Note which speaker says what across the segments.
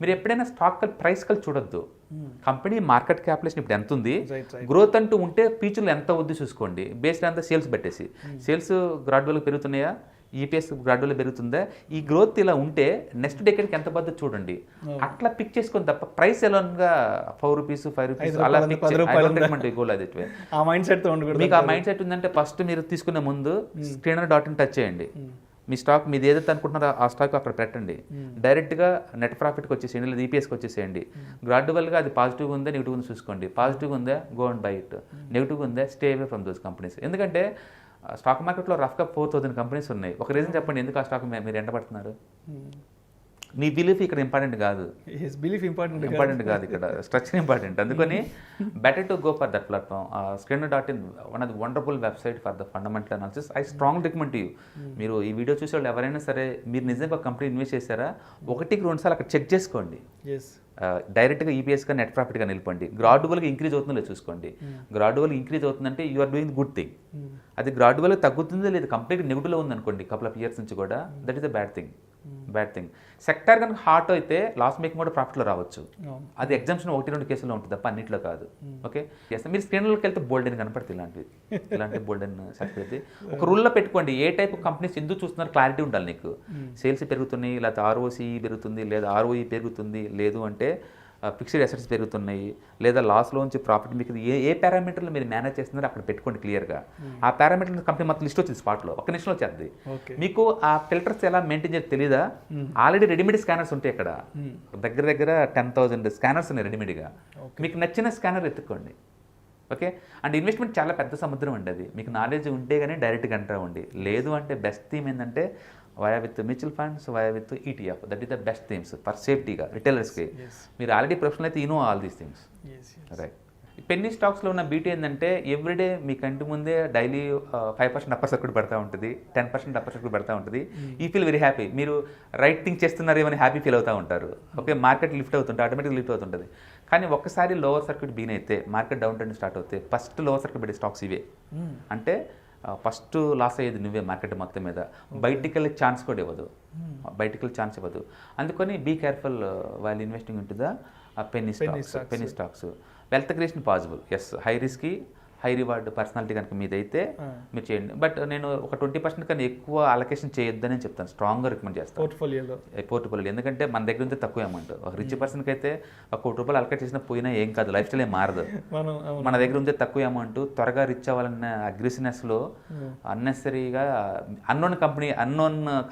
Speaker 1: మీరు ఎప్పుడైనా stock price కలిసి చూడొద్దు. కంపెనీ మార్కెట్ క్యాపిటలైజేషన్ ఇప్పుడు ఎంత ఉంది, గ్రోత్ అంటూ ఉంటే ఫ్యూచర్లో ఎంత అవుద్ది చూసుకోండి. బేస్డ్ అంతా సేల్స్ పెట్టేసి సేల్స్ గ్రాడ్యువల్గా పెరుగుతున్నాయా, ఈపీఎస్ గ్రాడ్యువల్గా పెరుగుతుందా, ఈ గ్రోత్ ఇలా ఉంటే నెక్స్ట్ డెకేడ్కి ఎంత పద్ధతి చూడండి. అట్లా పిక్ చేసుకొని తప్ప ప్రైస్ ఎలాగా ₹4 ₹5 అలా పిక్ గోల్ అది.
Speaker 2: ఆ మైండ్ సెట్
Speaker 1: మీకు ఆ మైండ్ సెట్ ఉందంటే ఫస్ట్ మీరు తీసుకునే ముందు screener.in టచ్ చేయండి. మీ స్టాక్ మీది ఏదైతే అనుకుంటున్నారో ఆ స్టాక్ అక్కడ పెట్టండి. డైరెక్ట్గా నెట్ ప్రాఫిట్కి వచ్చేసేయండి, లేదా ఈపీఎస్కి వచ్చేసేయండి. గ్రాడ్యువల్గా అది పాజిటివ్గా ఉందా నెగిటివ్ ఉందా చూసుకోండి. పాజిటివ్గా ఉందా గో అండ్ బై ఇట్, నెగిటివ్గా ఉందా stay away from those companies. ఎందుకంటే స్టాక్ మార్కెట్లో రఫ్గా 4000 కంపెనీస్ ఉన్నాయి. ఒక రీజన్ చెప్పండి ఎందుకు ఆ స్టాక్ మీరు ఎంటపడుతున్నారు. మీ బిలీఫ్ ఇక్కడ ఇంపార్టెంట్ కాదు, ఇంపార్టెంట్ కాదు, ఇక్కడ స్ట్రక్చర్ ఇంపార్టెంట్. అందుకని better to go for that platform. screener.in one of the wonderful website for the fundamental analysis. I strong recommend you. మీరు ఈ వీడియో చూసే వాళ్ళు ఎవరైనా సరే, మీరు నిజంగా ఒక కంపెనీ ఇన్వెస్ట్ చేశారా, 1-2 సార్లు అక్కడ చెక్ చేసుకోండి. డైరెక్ట్గా ఈపీఎస్గా నెట్ ప్రాఫిట్గా నిలపండి. గ్రాడ్యువల్గా ఇంక్రీజ్ అవుతుందో లేదు చూసుకోండి. గ్రాడ్యువల్గా ఇంక్రీజ్ అవుతుందంటే you are doing good thing. అది గ్రాడ్యువల్గా తగ్గుతుందో లేదు, కంప్లీట్ నెగిటివ్లో ఉందనుకోండి కపుల్ ఆఫ్ ఇయర్స్ నుంచి కూడా, that is a bad thing. Sector కనుక హార్ట్ అయితే లాస్ మేకింగ్ కూడా ప్రాఫిట్లో రావచ్చు. అది ఎగ్జామ్షన్ 1-2 కేసుల్లో ఉంటుంది తప్ప అన్నింటిలో కాదు. ఓకే, మీరు స్క్రీన్లోకి వెళ్తే బోల్డ్ అని కనపడుతుంది. ఇలాంటి బోల్డ్ అని సర్టిఫికేట్ ఒక రూల్లో పెట్టుకోండి. ఏ టైప్ కంపెనీస్ ఎందుకు చూస్తున్నారు క్లారిటీ ఉండాలి నీకు. సేల్స్ పెరుగుతున్నాయి, లేకపోతే ఆర్ఓసి పెరుగుతుంది, లేదా ఆర్ఓఈ పెరుగుతుంది, లేదు అంటే ఫిక్స్డ్ అసెట్స్ పెరుగుతున్నాయి, లేదా లాస్లోంచి ప్రాఫిట్ మీకు ఏ పారామీటర్లు మీరు మేనేజ్ చేస్తున్నారో అక్కడ పెట్టుకోండి క్లియర్గా. ఆ పారామీటర్ కంపెనీ మొత్తం లిస్ట్ వచ్చింది స్పాట్లో, ఒక నిమిషంలో వచ్చేది. మీకు ఆ ఫిల్టర్స్ ఎలా మెయింటైన్ చేసి తెలీదా, ఆల్రెడీ రెడీమేడ్ స్కానర్స్ ఉంటాయి ఇక్కడ. దగ్గర 10,000 స్కానర్స్ ఉన్నాయి రెడీమేడ్గా. మీకు నచ్చిన స్కానర్ ఎత్తుక్కోండి. ఓకే, అండ్ ఇన్వెస్ట్మెంట్ చాలా పెద్ద సముద్రం అండి. అది మీకు నాలెడ్జ్ ఉంటే కానీ డైరెక్ట్గా ఎంటర్ అవ్వండి. లేదు అంటే బెస్ట్ థీమ్ ఏంటంటే via with mutual funds, via with ETF. That is the best themes for సేఫ్టీగా రిటైలర్స్కి. మీరు ఆల్రెడీ ప్రొఫెషనల్ అయితే you know all these things, right. Penny స్టాక్స్లో ఉన్న బ్యూటీ ఏంటంటే ఎవ్రీడే మీ కంటి ముందే డైలీ 5% అప్పర్ సర్క్యూట్ పడతా ఉంటుంది, 10% అప్పర్ సర్క్యూట్ పడతా ఉంటుంది. ఈ ఫీల్ వెరీ హ్యాపీ. మీరు రైట్ థింగ్ చేస్తున్నారు ఏమని హ్యాపీ ఫీల్ అవుతూ ఉంటారు. ఓకే, మార్కెట్ లిఫ్ట్ అవుతుంటే ఆటోమేటిక్ లిఫ్ట్ అవుతుంటుంది. కానీ ఒక్కసారి లోవర్ సర్క్యూట్ బీన్ అయితే, మార్కెట్ డౌన్ ట్రెండ్ స్టార్ట్ అవుతే ఫస్ట్ లోవర్ సర్క్యూట్ పెట్టే స్టాక్స్ ఇవే. అంటే ఫస్ట్ లాస్ అయ్యేది నువ్వే మార్కెట్ మొత్తం మీద. బయటికి వెళ్ళే ఛాన్స్ కూడా ఇవ్వదు, అందుకని be careful while investing into the penny stocks. Wealth creation possible, yes. High risk high reward personality కనుక మీదైతే మీరు చేయండి. బట్ నేను ఒక 20% కన్నా ఎక్కువ అలొకేషన్ చేయొద్దని చెప్తాను, స్ట్రాంగ్గా రికమెండ్ చేస్తాను పోర్ట్ఫోలియో. ఎందుకంటే మన దగ్గర ఉంటే తక్కువ అమౌంట్. ఒక రిచ్ పర్సన్కి అయితే ₹1 అలొకేట్ చేసినా పోయినా ఏం కాదు, లైఫ్ స్టైల్ ఏం మారదు. మన దగ్గర ఉంటే తక్కువ అమౌంట్, త్వరగా రిచ్ అవ్వాలన్న అగ్రెసివ్నెస్లో అన్నెసరీగా అన్నోన్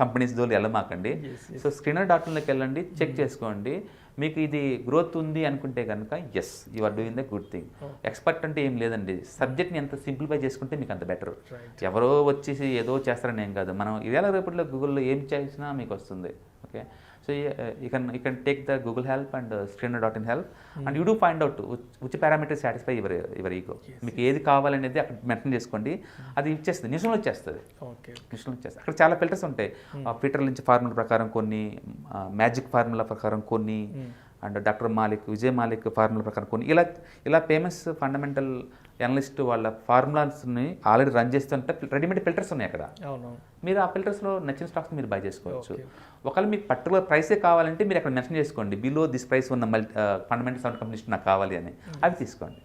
Speaker 1: కంపెనీస్ దోలు వెళ్ళమాకండి. సో screener.inలోకి వెళ్ళండి, చెక్ చేసుకోండి. మీకు ఇది గ్రోత్ ఉంది అనుకుంటే కనుక yes, you are doing the good thing. Expert అంటే ఏం లేదండి, సబ్జెక్ట్ని ఎంత సింప్లిఫై చేసుకుంటే మీకు అంత బెటర్. ఎవరో వచ్చేసి ఏదో చేస్తారని ఏం కాదు. మనం ఇవాళ రేపట్లో గూగుల్లో ఏం చేసినా మీకు వస్తుంది. Okay, so you can take the Google help and screener.in help and you do find out which parameters satisfy your ego. మీకు ఏది కావాలనేది అక్కడ మెన్షన్ చేసుకోండి, అది ఇచ్చేస్తుంది, నిమిషంలో వచ్చేస్తుంది. అక్కడ చాలా ఫిల్టర్స్ ఉంటాయి. పీటర్ లించ్ ఫార్ములా ప్రకారం కొన్ని, మ్యాజిక్ ఫార్ములా ప్రకారం కొన్ని, and doctor Vijay Malik formula ప్రకారం కొన్ని, ఇలా ఫేమస్ ఫండమెంటల్ అనలిస్ట్ వాళ్ళ ఫార్ములాస్ని ఆల్రెడీ రన్ చేస్తుంటే రెడీమేడ్ ఫిల్టర్స్ ఉన్నాయి అక్కడ. మీరు ఆ ఫిల్టర్స్లో నచ్చిన స్టాక్స్ మీరు బై చేసుకోవచ్చు. ఒకవేళ మీకు పర్టికులర్ ప్రైసే కావాలంటే మీరు అక్కడ మెన్షన్ చేసుకోండి, బిలో దిస్ ప్రైస్ ఉన్న ఫండమెంటల్ సౌండ్ కంపెనీస్ నాకు కావాలి అని, అవి తీసుకోండి.